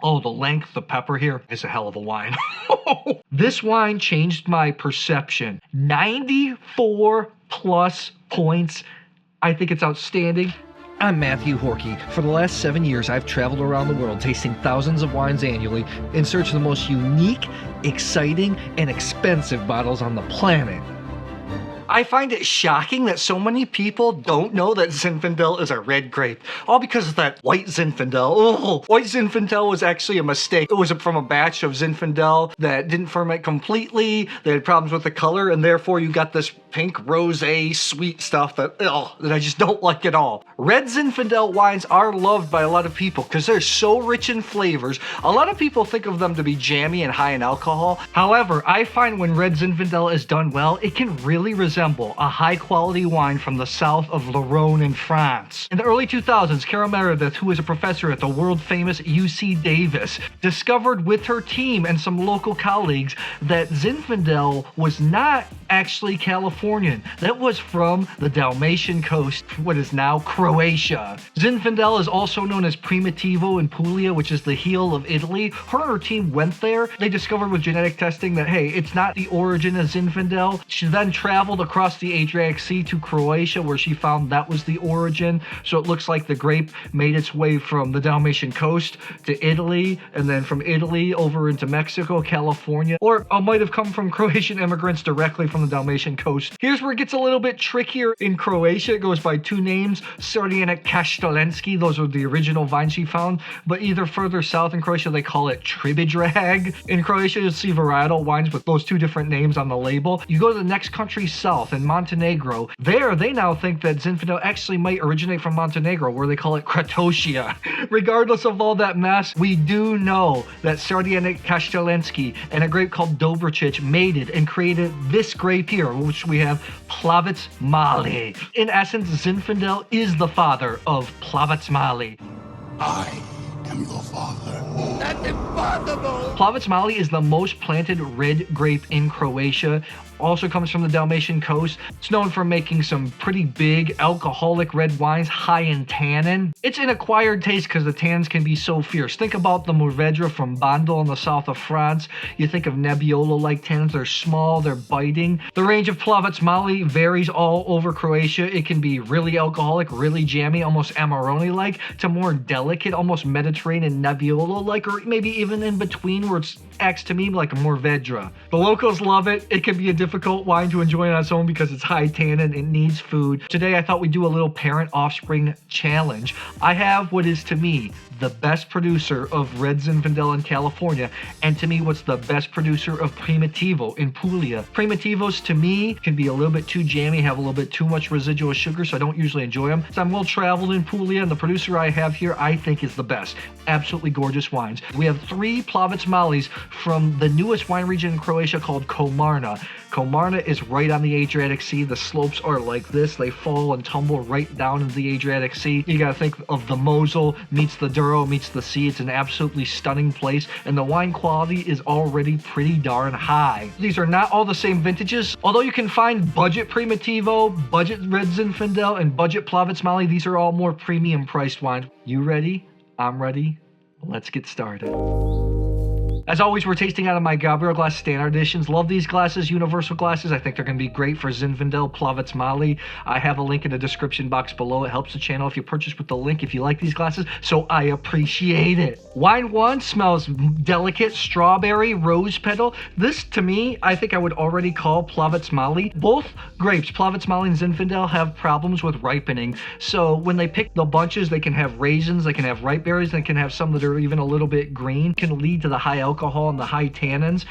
Oh, the length, the pepper here is a hell of a wine. This wine changed my perception. 94 plus points. I think it's outstanding. I'm Matthew Horkey. For the last 7 years, I've traveled around the world tasting thousands of wines annually in search of the most unique, exciting, and expensive bottles on the planet. I find it shocking that so many people don't know that Zinfandel is a red grape. All because of that white Zinfandel. Oh, white Zinfandel was actually a mistake. It was from a batch of Zinfandel that didn't ferment completely. They had problems with the color, and therefore you got this pink rosé sweet stuff that I just don't like at all. Red Zinfandel wines are loved by a lot of people because they're so rich in flavors. A lot of people think of them to be jammy and high in alcohol. However, I find when red Zinfandel is done well, it can really resemble a high-quality wine from the south of Lorraine in France. In the early 2000s, Cara Meredith, who is a professor at the world-famous UC Davis, discovered with her team and some local colleagues that Zinfandel was not actually Californian. That was from the Dalmatian coast, what is now Croatia. Zinfandel is also known as Primitivo in Puglia, which is the heel of Italy. Her and her team went there. They discovered with genetic testing that, hey, it's not the origin of Zinfandel. She then traveled across the Adriatic Sea to Croatia, where she found that was the origin. So it looks like the grape made its way from the Dalmatian coast to Italy, and then from Italy over into Mexico, California, or it might have come from Croatian immigrants directly from the Dalmatian coast. Here's where it gets a little bit trickier. In Croatia, it goes by two names, Adriatic Sea. Those are the original vines she found, but either further south in Croatia, they call it Tribidrag. In Croatia, you'll see varietal wines with those two different names on the label. You go to the next country south, in Montenegro. There, they now think that Zinfandel actually might originate from Montenegro, where they call it Croatia. Regardless of all that mess, we do know that Adriatic Kastelinski and a grape called Dobričić made it and created this grape here, which we have Plavac Mali. In essence, Zinfandel is the father of Plavac Mali. I am your father. That's impossible! Plavac Mali is the most planted red grape in Croatia. Also comes from the Dalmatian coast. It's known for making some pretty big alcoholic red wines, high in tannin. It's an acquired taste because the tannins can be so fierce. Think about the Mourvedre from Bandol in the south of France. You think of Nebbiolo-like tannins. They're small, they're biting. The range of Plavac Mali varies all over Croatia. It can be really alcoholic, really jammy, almost Amarone-like, to more delicate, almost Mediterranean Nebbiolo-like, or maybe even in between where it acts to me like a Mourvedre. The locals love it. It can be a difficult wine to enjoy on its own because it's high tannin, it needs food. Today I thought we'd do a little parent-offspring challenge. I have what is to me the best producer of red Zinfandel in California, and to me what's the best producer of Primitivo in Puglia. Primitivos to me can be a little bit too jammy, have a little bit too much residual sugar, so I don't usually enjoy them. So I'm well traveled in Puglia, and the producer I have here I think is the best. Absolutely gorgeous wines. We have 3 Plavac Malis from the newest wine region in Croatia called Komarna. Komarna is right on the Adriatic Sea. The slopes are like this. They fall and tumble right down into the Adriatic Sea. You gotta think of the Mosel meets the Douro meets the sea. It's an absolutely stunning place, and the wine quality is already pretty darn high. These are not all the same vintages. Although you can find budget Primitivo, budget red Zinfandel, and budget Plavac Mali, these are all more premium priced wines. You ready? I'm ready. Let's get started. As always, we're tasting out of my Gabriel Glas Standart editions. Love these glasses, universal glasses. I think they're going to be great for Zinfandel, Plavac Mali. I have a link in the description box below. It helps the channel if you purchase with the link if you like these glasses, so I appreciate it. Wine 1 smells delicate, strawberry, rose petal. This, to me, I think I would already call Plavac Mali. Both grapes, Plavac Mali and Zinfandel, have problems with ripening. So when they pick the bunches, they can have raisins, they can have ripe berries, they can have some that are even a little bit green. Can lead to the high alcohol and the high tannins.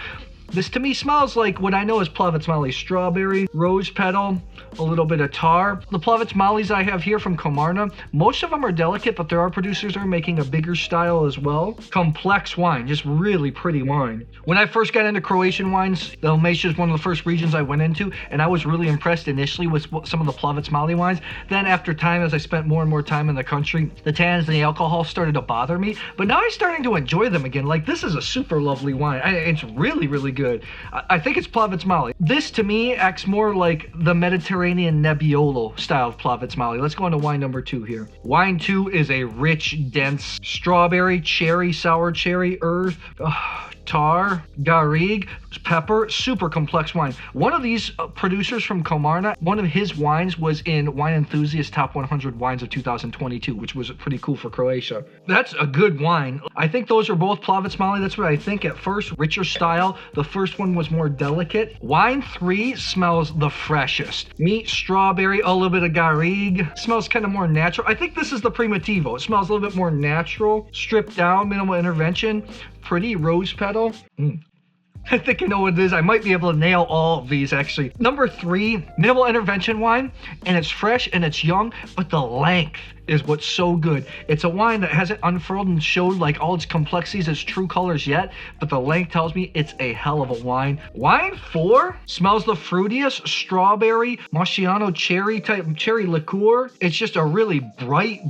This to me smells like what I know is Plavac Mali: strawberry, rose petal, a little bit of tar. The Plavac Malis I have here from Komarna, most of them are delicate, but there are producers that are making a bigger style as well. Complex wine, just really pretty wine. When I first got into Croatian wines, Dalmatia is one of the first regions I went into, and I was really impressed initially with some of the Plavac Mali wines. Then after time, as I spent more and more time in the country, the tannins and the alcohol started to bother me, but now I'm starting to enjoy them again. Like, this is a super lovely wine. It's really, really good. I think it's Plavac Mali. This to me acts more like the Mediterranean Nebbiolo style of Plavac Mali. Let's go on to wine number 2 here. Wine 2 is a rich, dense strawberry, cherry, sour cherry, earth, tar, garrigue, pepper, super complex wine. One of these producers from Komarna, one of his wines was in Wine Enthusiast Top 100 Wines of 2022, which was pretty cool for Croatia. That's a good wine. I think those are both Plavac Mali. That's what I think at first. Richer style. The first one was more delicate. Wine 3 smells the freshest. Meat, strawberry, a little bit of garrigue. Smells kind of more natural. I think this is the Primitivo. It smells a little bit more natural. Stripped down, minimal intervention. Pretty rose petal. I think I know what it is. I might be able to nail all of these actually. Number 3, minimal intervention wine, and it's fresh and it's young, but the length is what's so good. It's a wine that hasn't unfurled and showed like all its complexities, its true colors yet, but the length tells me it's a hell of a wine. Wine 4 smells the fruitiest, strawberry, Marciano cherry type cherry liqueur. It's just a really bright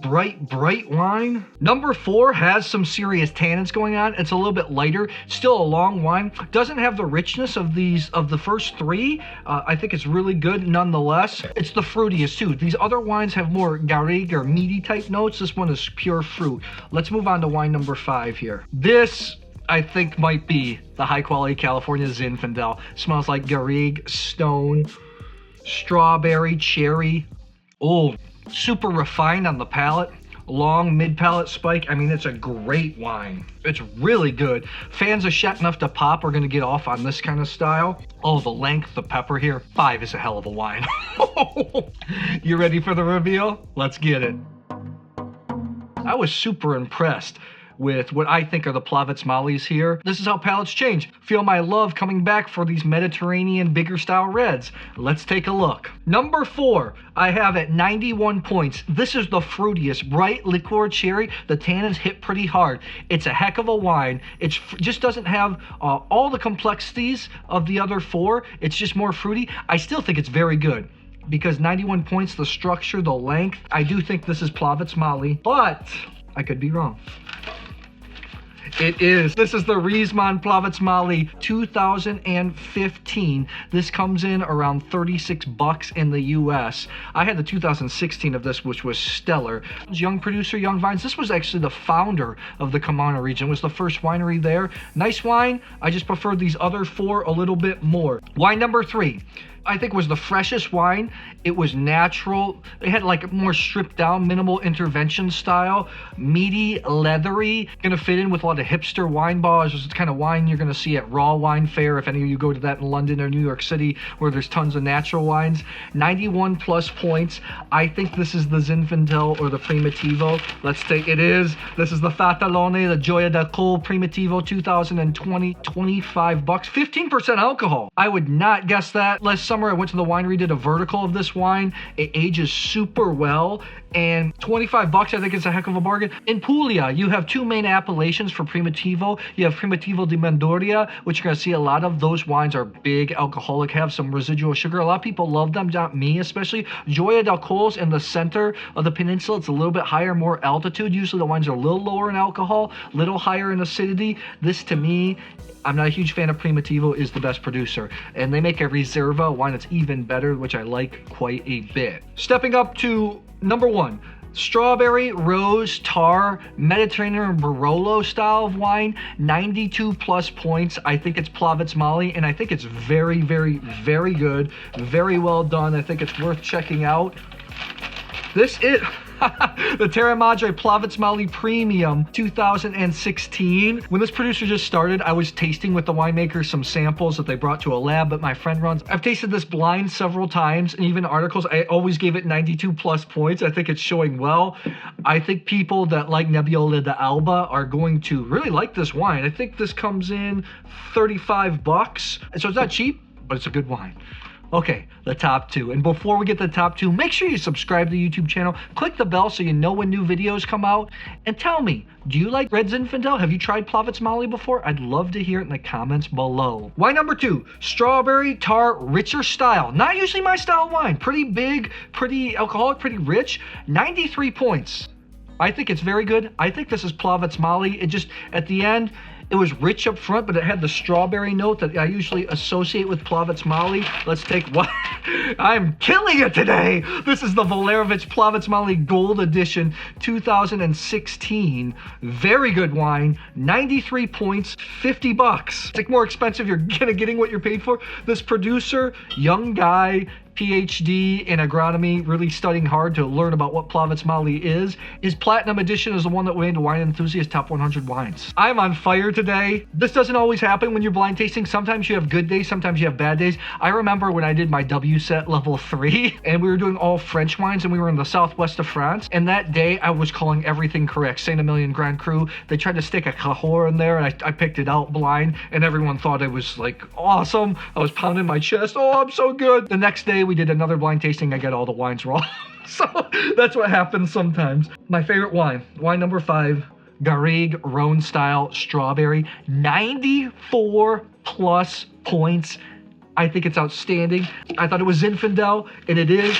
wine. Number 4 has some serious tannins going on. It's a little bit lighter, still a long wine. Doesn't have the richness of the first 3. I think it's really good nonetheless. It's the fruitiest too. These other wines have more garrigue or meaty type notes. This one is pure fruit. Let's move on to wine number 5 here. This I think might be the high quality California Zinfandel. Smells like garrigue, stone, strawberry, cherry. Oh, super refined on the palate. Long mid-palate spike. I mean, it's a great wine. It's really good. Fans of Shet Enough to Pop are going to get off on this kind of style. Oh, the length, the pepper here. 5 is a hell of a wine. You ready for the reveal? Let's get it. I was super impressed with what I think are the Plavac Malis here. This is how palates change. Feel my love coming back for these Mediterranean bigger style reds. Let's take a look. Number 4, I have at 91 points. This is the fruitiest, bright liqueur cherry. The tannins hit pretty hard. It's a heck of a wine. It just doesn't have all the complexities of the other 4. It's just more fruity. I still think it's very good. Because 91 points, the structure, the length, I do think this is Plavac Mali, but I could be wrong. It is. This is the Rizman Plavac Mali 2015. This comes in around 36 bucks in the US. I had the 2016 of this, which was stellar. Young producer, young vines. This was actually the founder of the Komarna region. It was the first winery there. Nice wine. I just preferred these other 4 a little bit more. Wine number 3. I think was the freshest wine. It was natural. It had like more stripped down, minimal intervention style, meaty, leathery. Gonna fit in with a lot of hipster wine bars. This is the kind of wine you're gonna see at Raw Wine Fair if any of you go to that in London or New York City where there's tons of natural wines. 91 plus points. I think this is the Zinfandel or the Primitivo. Let's take it is. This is the Fatalone, the Gioia del Colle Primitivo 2020, 25 bucks, 15% alcohol. I would not guess that. Last summer I went to the winery, did a vertical of this wine. It ages super well, and 25 bucks I think is a heck of a bargain. In Puglia, you have 2 main appellations for Primitivo. You have Primitivo di Manduria, which you're going to see a lot of. Those wines are big, alcoholic, have some residual sugar. A lot of people love them, not me especially. Gioia del Colle's in the center of the peninsula. It's a little bit higher, more altitude. Usually the wines are a little lower in alcohol, a little higher in acidity. This to me, I'm not a huge fan of Primitivo, is the best producer. And they make a Reserva wine that's even better, which I like quite a bit. Stepping up to number 1. Strawberry, rose, tar, Mediterranean Barolo style of wine, 92 plus points. I think it's Plavac Mali, and I think it's very, very, very good. Very well done. I think it's worth checking out. This is the Terra Madre Plavac Mali Premium 2016. When this producer just started, I was tasting with the winemakers some samples that they brought to a lab that my friend runs. I've tasted this blind several times, and even articles, I always gave it 92 plus points. I think it's showing well. I think people that like Nebbiolo d'Alba are going to really like this wine. I think this comes in 35 bucks. So it's not cheap, but it's a good wine. Okay, the top 2. And before we get to the top 2, make sure you subscribe to the YouTube channel. Click the bell so you know when new videos come out. And tell me, do you like red Zinfandel? Have you tried Plavac Mali before? I'd love to hear it in the comments below. Wine number 2, strawberry, tar, richer style. Not usually my style of wine. Pretty big, pretty alcoholic, pretty rich. 93 points. I think it's very good. I think this is Plavac Mali. It just, at the end, It was rich up front, but it had the strawberry note that I usually associate with Plavac Mali. Let's take what? I'm killing it today. This is the Volarević Plavac Mali Gold Edition 2016. Very good wine. 93 points, $50. It's like more expensive. You're getting what you're paid for. This producer, young guy, PhD in agronomy, really studying hard to learn about what Plavac Mali is. His Platinum Edition is the one that made Wine Enthusiast Top 100 Wines. I'm on fire today. This doesn't always happen when you're blind tasting. Sometimes you have good days, sometimes you have bad days. I remember when I did my WSET level 3 and we were doing all French wines and we were in the southwest of France. And that day I was calling everything correct. Saint-Emilion Grand Cru. They tried to stick a Cahors in there and I picked it out blind and everyone thought it was like awesome. I was pounding my chest. Oh, I'm so good. The next day we did another blind tasting. I got all the wines wrong. So that's what happens sometimes. My favorite wine number 5, Garrigue Rhone style strawberry, 94 plus points. I think it's outstanding. I thought it was Zinfandel, and it is.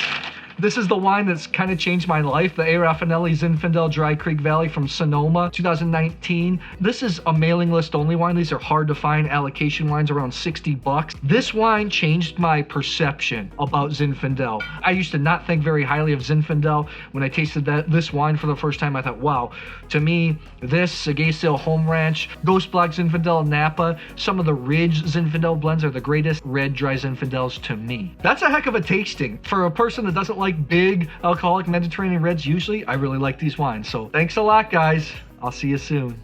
This is the wine that's kind of changed my life. The A. Rafanelli Zinfandel Dry Creek Valley from Sonoma, 2019. This is a mailing list only wine. These are hard to find allocation wines, around $60. This wine changed my perception about Zinfandel. I used to not think very highly of Zinfandel. When I tasted this wine for the first time, I thought, wow. To me, this, Sagacial Home Ranch, Ghost Black Zinfandel, Napa, some of the Ridge Zinfandel blends are the greatest red dry Zinfandels to me. That's a heck of a tasting. For a person that doesn't like big alcoholic Mediterranean reds usually, I really like these wines. So thanks a lot, guys. I'll see you soon.